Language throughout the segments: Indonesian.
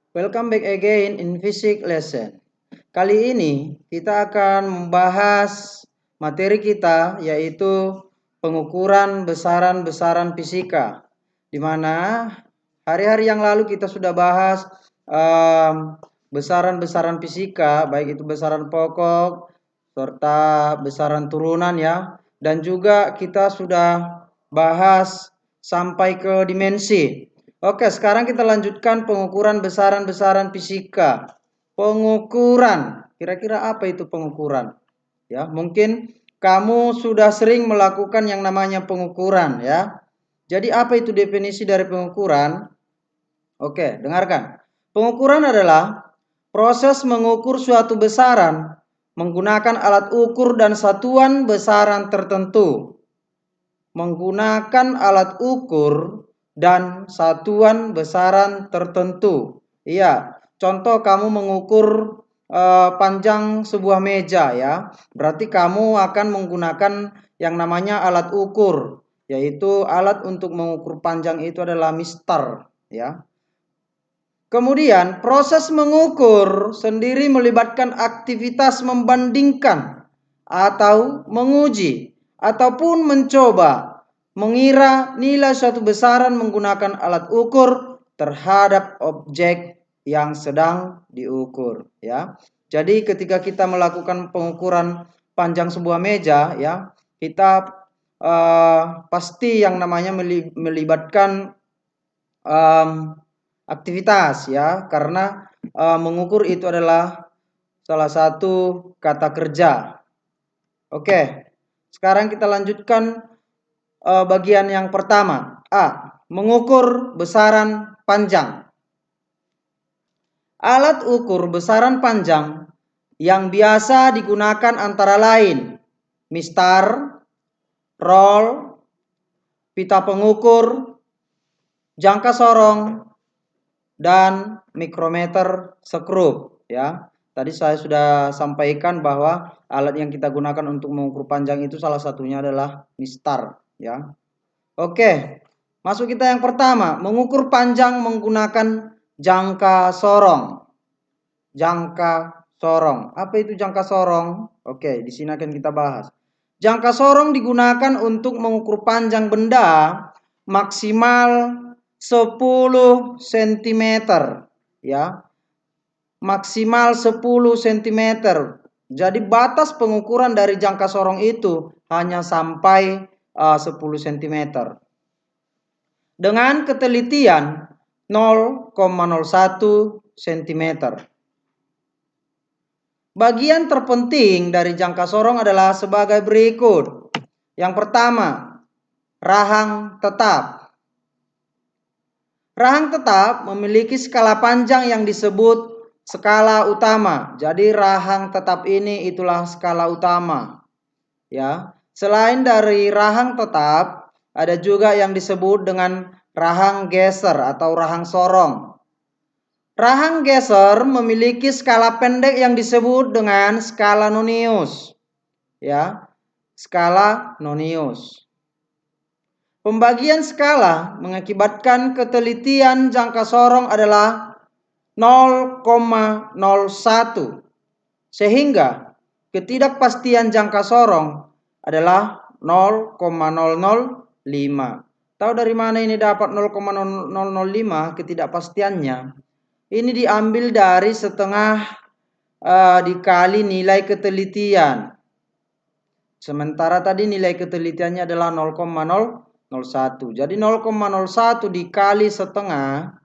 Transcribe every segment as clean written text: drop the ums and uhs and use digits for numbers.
Welcome back again in Physics lesson. Kali ini kita akan membahas materi kita yaitu pengukuran besaran-besaran fisika. Di mana hari-hari yang lalu kita sudah bahas besaran-besaran fisika, baik itu besaran pokok serta besaran turunan ya. Dan juga kita sudah bahas sampai ke dimensi. Oke, sekarang kita lanjutkan pengukuran besaran-besaran fisika. Pengukuran, kira-kira apa itu pengukuran? Ya, mungkin kamu sudah sering melakukan yang namanya pengukuran ya. Jadi apa itu definisi dari pengukuran? Oke, dengarkan. Pengukuran adalah proses mengukur suatu besaran menggunakan alat ukur dan satuan besaran tertentu. Menggunakan alat ukur dan satuan besaran tertentu. Iya, contoh kamu mengukur panjang sebuah meja ya. Berarti kamu akan menggunakan yang namanya alat ukur, yaitu alat untuk mengukur panjang itu adalah mister ya. Kemudian proses mengukur sendiri melibatkan aktivitas membandingkan atau menguji ataupun mencoba mengira nilai suatu besaran menggunakan alat ukur terhadap objek yang sedang diukur ya. Jadi ketika kita melakukan pengukuran panjang sebuah meja ya, kita pasti yang namanya melibatkan aktivitas ya, karena mengukur itu adalah salah satu kata kerja. Oke, sekarang kita lanjutkan bagian yang pertama. A. Mengukur besaran panjang. Alat ukur besaran panjang yang biasa digunakan antara lain mistar, roll, pita pengukur, jangka sorong, dan mikrometer skrup ya. Tadi saya sudah sampaikan bahwa alat yang kita gunakan untuk mengukur panjang itu salah satunya adalah mistar ya. Oke, masuk kita yang pertama, mengukur panjang menggunakan jangka sorong. Jangka sorong. Apa itu jangka sorong? Oke, di sini akan kita bahas. Jangka sorong digunakan untuk mengukur panjang benda maksimal 10 cm ya. Maksimal 10 cm. Jadi batas pengukuran dari jangka sorong itu hanya sampai 10 cm. Dengan ketelitian 0,01 cm. Bagian terpenting dari jangka sorong adalah sebagai berikut. Yang pertama, rahang tetap. Rahang tetap memiliki skala panjang yang disebut skala utama. Jadi rahang tetap ini itulah skala utama. Ya. Selain dari rahang tetap, ada juga yang disebut dengan rahang geser atau rahang sorong. Rahang geser memiliki skala pendek yang disebut dengan skala nonius. Ya, skala nonius. Pembagian skala mengakibatkan ketelitian jangka sorong adalah 0,01 sehingga ketidakpastian jangka sorong adalah 0,005. Tahu dari mana ini dapat 0,005 ketidakpastiannya? Ini diambil dari setengah dikali nilai ketelitian. Sementara tadi nilai ketelitiannya adalah 0,001. Jadi 0,01 dikali setengah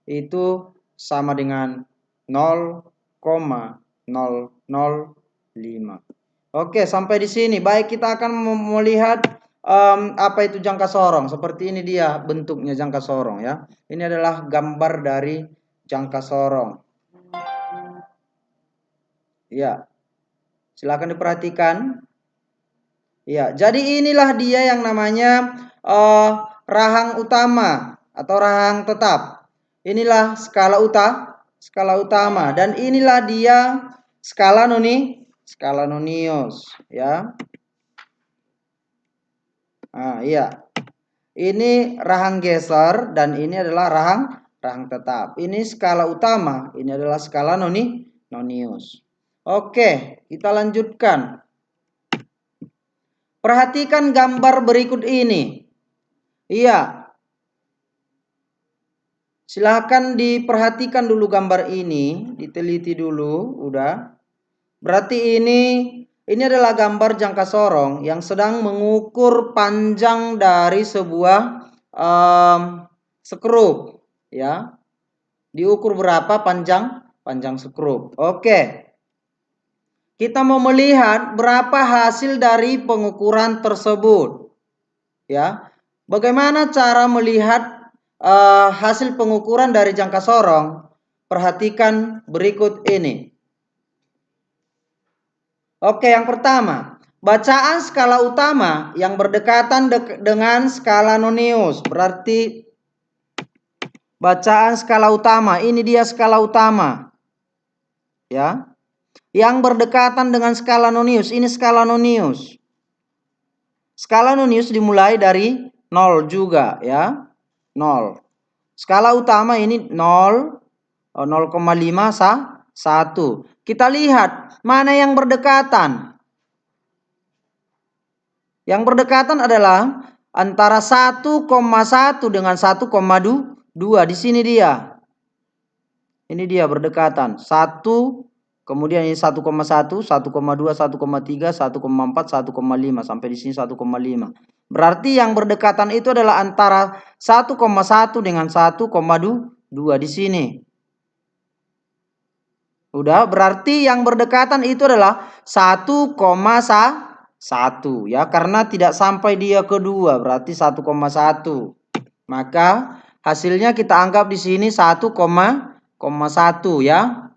itu sama dengan 0,005. Oke, sampai di sini. Baik, kita akan melihat apa itu jangka sorong. Seperti ini dia bentuknya jangka sorong ya. Ini adalah gambar dari jangka sorong. Ya, silakan diperhatikan. Ya, jadi inilah dia yang namanya rahang utama atau rahang tetap. Inilah skala utama dan inilah dia skala nonius ya. Nah, iya. Ini rahang geser dan ini adalah rang tetap. Ini skala utama, ini adalah skala nonius. Oke, kita lanjutkan. Perhatikan gambar berikut ini. Iya. Silahkan diperhatikan dulu gambar ini, diteliti dulu, udah. Berarti ini adalah gambar jangka sorong yang sedang mengukur panjang dari sebuah skrup, ya. Diukur berapa panjang skrup. Oke. Kita mau melihat berapa hasil dari pengukuran tersebut. Ya. Bagaimana cara melihat hasil pengukuran dari jangka sorong? Perhatikan berikut ini. Oke, yang pertama, bacaan skala utama yang berdekatan dengan skala nonius. Berarti bacaan skala utama, ini dia skala utama. Ya. Yang berdekatan dengan skala nonius, ini skala nonius. Skala nonius dimulai dari 0 juga, ya. 0. Skala utama ini 0, 0,5, 1. Kita lihat mana yang berdekatan. Yang berdekatan adalah antara 1,1 dengan 1,2. Di sini dia. Ini dia berdekatan. 1, kemudian ini 1,1, 1,2, 1,3, 1,4, 1,5. Sampai di sini 1,5. Berarti yang berdekatan itu adalah antara 1,1 dengan 1,2 di sini. Udah, berarti yang berdekatan itu adalah 1,1 ya, karena tidak sampai dia ke 2, berarti 1,1. Maka hasilnya kita anggap di sini 1,1 ya.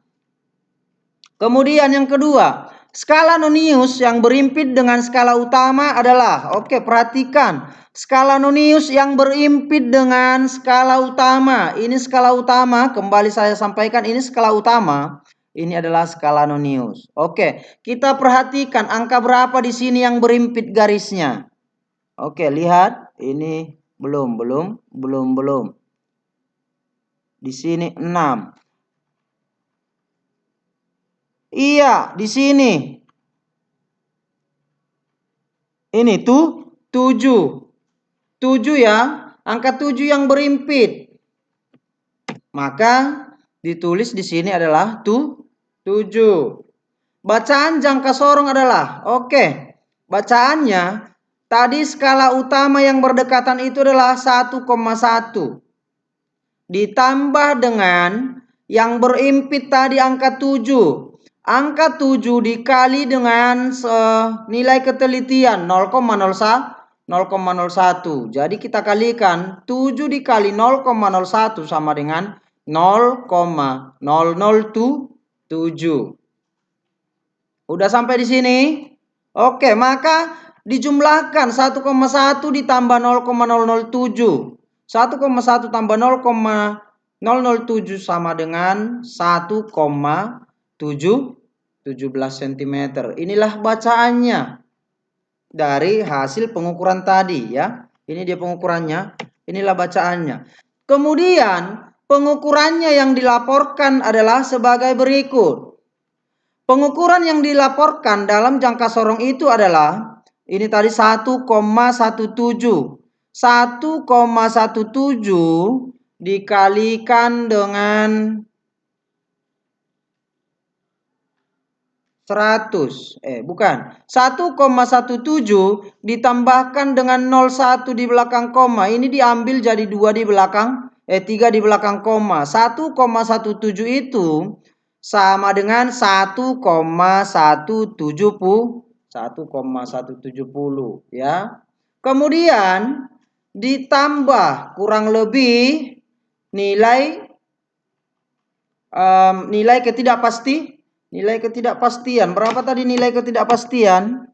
Kemudian yang kedua, skala nonius yang berimpit dengan skala utama adalah, oke, perhatikan, skala nonius yang berimpit dengan skala utama. Ini skala utama, kembali saya sampaikan, ini skala utama. Ini adalah skala nonius. Oke, kita perhatikan angka berapa di sini yang berimpit garisnya. Oke, lihat, ini belum. Di sini 6. Iya, di sini. Ini tuh 7. 7 ya, angka 7 yang berimpit. Maka ditulis di sini adalah 7. Bacaan jangka sorong adalah, oke, bacaannya tadi skala utama yang berdekatan itu adalah 1,1. Ditambah dengan yang berimpit tadi angka 7. Angka 7 dikali dengan nilai ketelitian 0,01. Jadi kita kalikan 7 dikali 0,01 sama dengan 0,0007. Udah sampai di sini? Oke, maka dijumlahkan 1,1 ditambah 0,007. 1,1 tambah 0,007 sama dengan 1,17 cm. Inilah bacaannya dari hasil pengukuran tadi ya. Ini dia pengukurannya. Inilah bacaannya. Kemudian pengukurannya yang dilaporkan adalah sebagai berikut. Pengukuran yang dilaporkan dalam jangka sorong itu adalah ini tadi 1,17. 1,17 dikalikan dengan 100. 1,17 ditambahkan dengan 01 di belakang koma. Ini diambil jadi 2 di belakang 3 di belakang koma. 1,17 itu sama dengan 1,170 ya. Kemudian ditambah kurang lebih nilai ketidakpastian. Berapa tadi nilai ketidakpastian?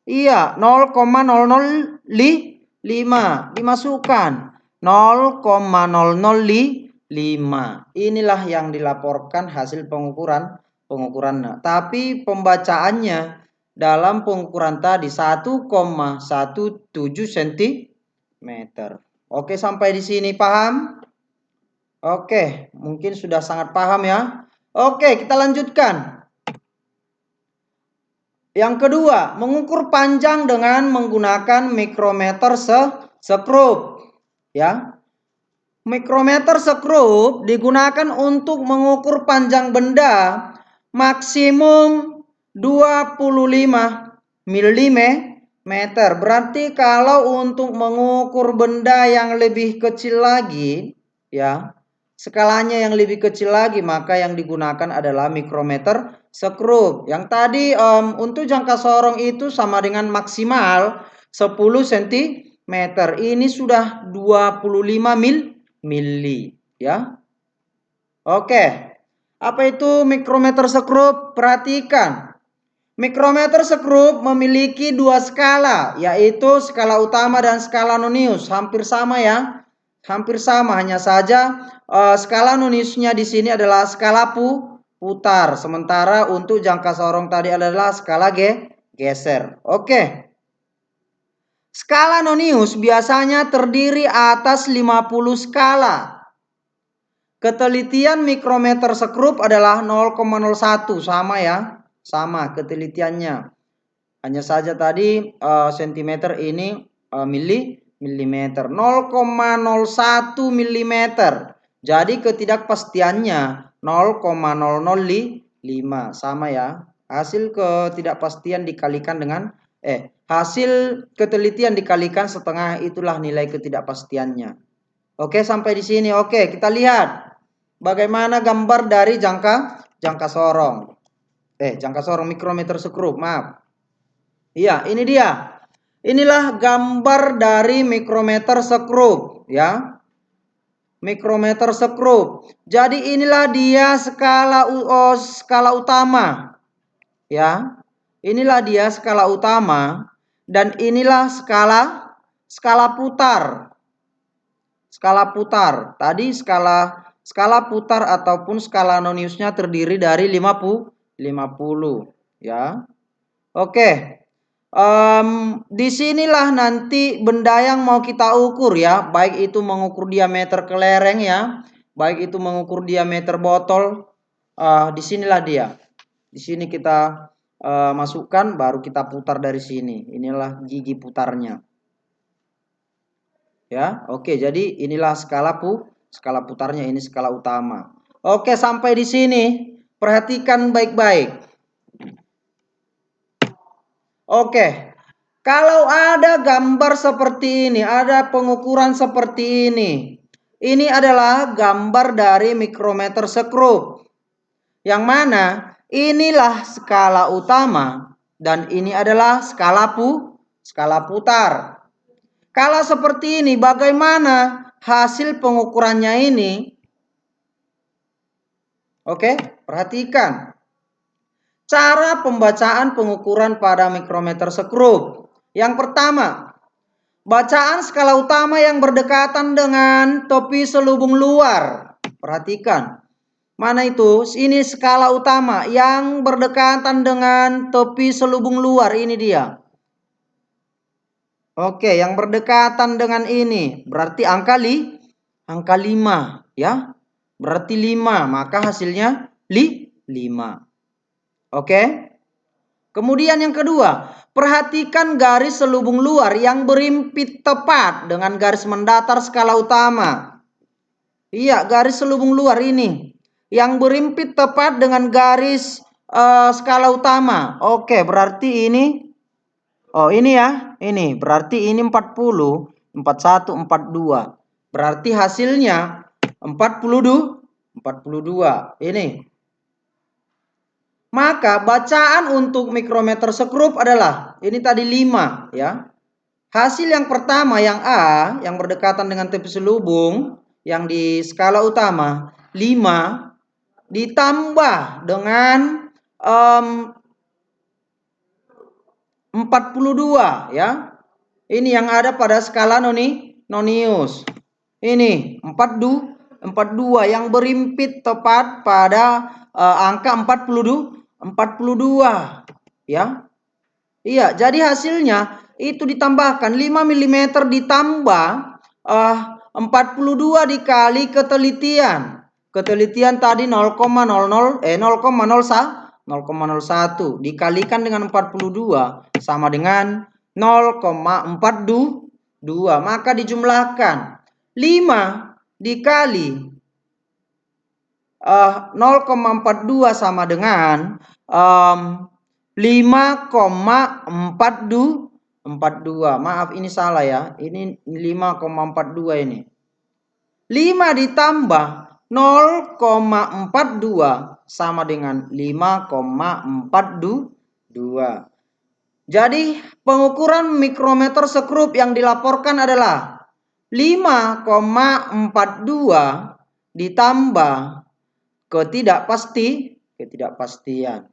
Iya, 0,005 dimasukkan. 0,005. Inilah yang dilaporkan hasil pengukuran. Tapi pembacaannya dalam pengukuran tadi 1,17 cm. Oke, sampai di sini paham? Oke, mungkin sudah sangat paham ya. Oke, kita lanjutkan. Yang kedua, mengukur panjang dengan menggunakan mikrometer sekrup. Ya. Mikrometer sekrup digunakan untuk mengukur panjang benda maksimum 25 mm. Berarti kalau untuk mengukur benda yang lebih kecil lagi, ya, skalanya yang lebih kecil lagi, maka yang digunakan adalah mikrometer sekrup. Yang tadi untuk jangka sorong itu sama dengan maksimal 10 cm. Ini sudah 25 mili, ya. Oke. Apa itu mikrometer sekrup? Perhatikan. Mikrometer sekrup memiliki dua skala, yaitu skala utama dan skala nonius. Hampir sama ya. Hampir sama, hanya saja skala noniusnya di sini adalah skala putar. Sementara untuk jangka sorong tadi adalah skala geser. Oke. Skala nonius biasanya terdiri atas 50 skala. Ketelitian mikrometer sekrup adalah 0,01, sama ya. Sama ketelitiannya. Hanya saja tadi sentimeter ini milimeter. 0,01 milimeter. Jadi ketidakpastiannya 0,005, sama ya. Hasil ketidakpastian dikalikan dengan hasil ketelitian dikalikan setengah, itulah nilai ketidakpastiannya. Oke, sampai di sini. Oke, kita lihat bagaimana gambar dari jangka sorong. Jangka sorong mikrometer sekrup, maaf. Iya, ini dia. Inilah gambar dari mikrometer sekrup, ya. Mikrometer sekrup. Jadi inilah dia skala utama. Ya. Inilah dia skala utama dan inilah skala putar. Skala putar. Tadi skala putar ataupun skala noniusnya terdiri dari 50, ya. Oke. Disinilah nanti benda yang mau kita ukur ya, baik itu mengukur diameter kelereng ya, baik itu mengukur diameter botol. Disinilah dia. Di sini kita masukkan, baru kita putar dari sini. Inilah gigi putarnya. Ya, oke. Jadi inilah skala putarnya, ini skala utama. Oke, sampai di sini perhatikan baik-baik. Oke. Kalau ada gambar seperti ini, ada pengukuran seperti ini. Ini adalah gambar dari mikrometer sekrup. Yang mana inilah skala utama dan ini adalah skala putar. Kalau seperti ini, bagaimana hasil pengukurannya ini? Oke, perhatikan. Cara pembacaan pengukuran pada mikrometer sekrup. Yang pertama, bacaan skala utama yang berdekatan dengan topi selubung luar. Perhatikan. Mana itu? Ini skala utama yang berdekatan dengan topi selubung luar. Ini dia. Oke, yang berdekatan dengan ini berarti angka 5 ya. Berarti 5, maka hasilnya 5. Oke. Kemudian yang kedua, perhatikan garis selubung luar yang berimpit tepat dengan garis mendatar skala utama. Iya, garis selubung luar ini yang berimpit tepat dengan garis skala utama. Oke, berarti ini ini ya, ini berarti ini 40, 41, 42. Berarti hasilnya 42. Ini. Maka bacaan untuk mikrometer sekrup adalah ini tadi 5 ya. Hasil yang pertama yang A yang berdekatan dengan tepi selubung yang di skala utama 5 ditambah dengan 42 ya. Ini yang ada pada skala nonius. Ini 42 yang berimpit tepat pada angka 42 ya. Iya, jadi hasilnya itu ditambahkan 5 mm ditambah 42 dikali ketelitian. Ketelitian tadi 0,01 dikalikan dengan 42 sama dengan 0,42. Maka dijumlahkan 5 dikali 0,42 sama dengan 5,42. Maaf, ini salah ya. Ini 5,42 ini. 5 ditambah 0,42 sama dengan 5,42. Jadi pengukuran mikrometer sekrup yang dilaporkan adalah 5,42 ditambah ketidakpastian.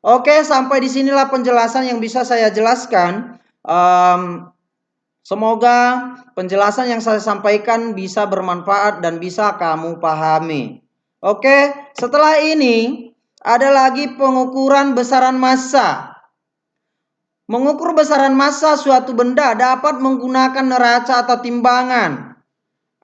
Oke, sampai di sinilah penjelasan yang bisa saya jelaskan. Semoga penjelasan yang saya sampaikan bisa bermanfaat dan bisa kamu pahami. Oke, setelah ini ada lagi pengukuran besaran massa. Mengukur besaran massa suatu benda dapat menggunakan neraca atau timbangan.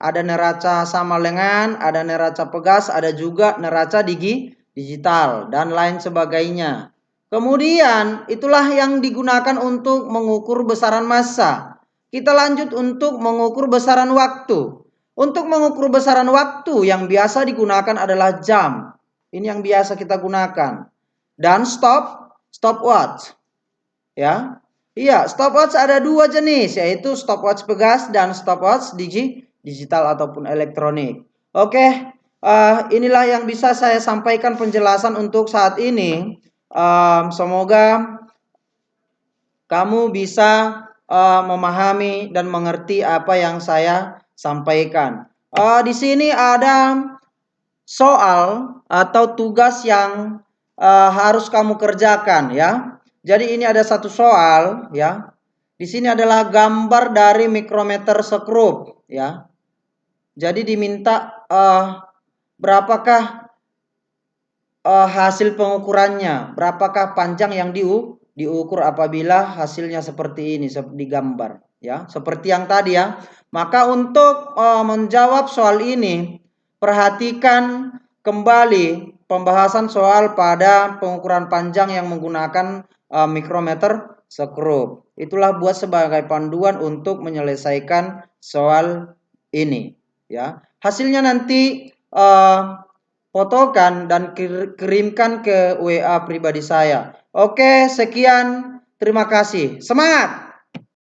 Ada neraca sama lengan, ada neraca pegas, ada juga neraca digital, dan lain sebagainya. Kemudian itulah yang digunakan untuk mengukur besaran massa. Kita lanjut untuk mengukur besaran waktu. Untuk mengukur besaran waktu yang biasa digunakan adalah jam. Ini yang biasa kita gunakan. Dan stopwatch. Ya. Iya, stopwatch ada 2 jenis, yaitu stopwatch pegas dan stopwatch digital ataupun elektronik. Oke, inilah yang bisa saya sampaikan penjelasan untuk saat ini. Semoga kamu bisa memahami dan mengerti apa yang saya sampaikan. Di sini ada soal atau tugas yang harus kamu kerjakan ya. Jadi ini ada satu soal ya. Di sini adalah gambar dari mikrometer sekrup ya. Jadi diminta berapakah hasil pengukurannya, berapakah panjang yang diukur apabila hasilnya seperti ini digambar ya, seperti yang tadi ya. Maka untuk menjawab soal ini perhatikan kembali pembahasan soal pada pengukuran panjang yang menggunakan mikrometer sekrup. Itulah buat sebagai panduan untuk menyelesaikan soal ini ya. Hasilnya nanti fotokan dan kirimkan ke WA pribadi saya. Oke, sekian. Terima kasih. Semangat!